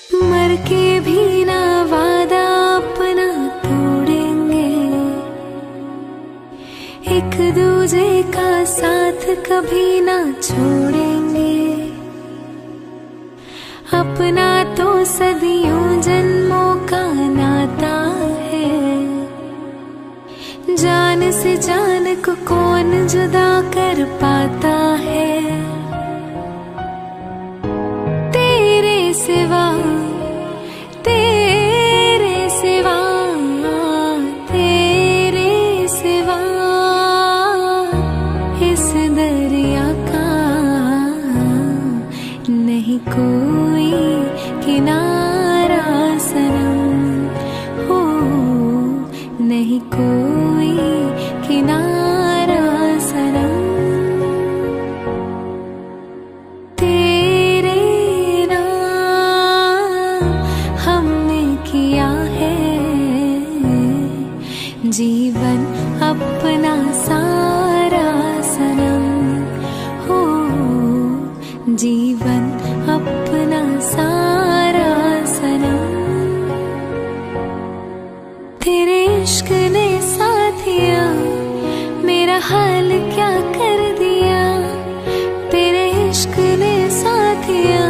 मर के भी ना वादा अपना तोड़ेंगे, एक दूजे का साथ कभी ना छोड़ेंगे। अपना तो सदियों जन्मों का नाता है, जान से जान को कौन जुदा कर पाता है। तेरे सिवा, तेरे सिवा, तेरे सिवा इस दरिया का नहीं कोई किनारा सनम, हो नहीं कोई किनारा सनम। तेरे नाम हमने किया है जीवन अपना सारा सनम, हो जीवन अपना सारा सनम। तेरे इश्क ने साथिया मेरा हाल क्या कर दिया, तेरे इश्क ने साथिया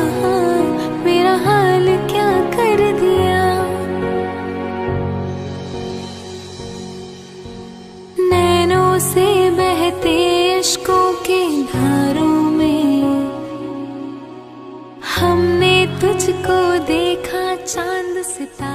मेरा हाल क्या कर दिया। नैनों से बहते इश्कों के धारों में हमने तुझको देखा चांद सितारा।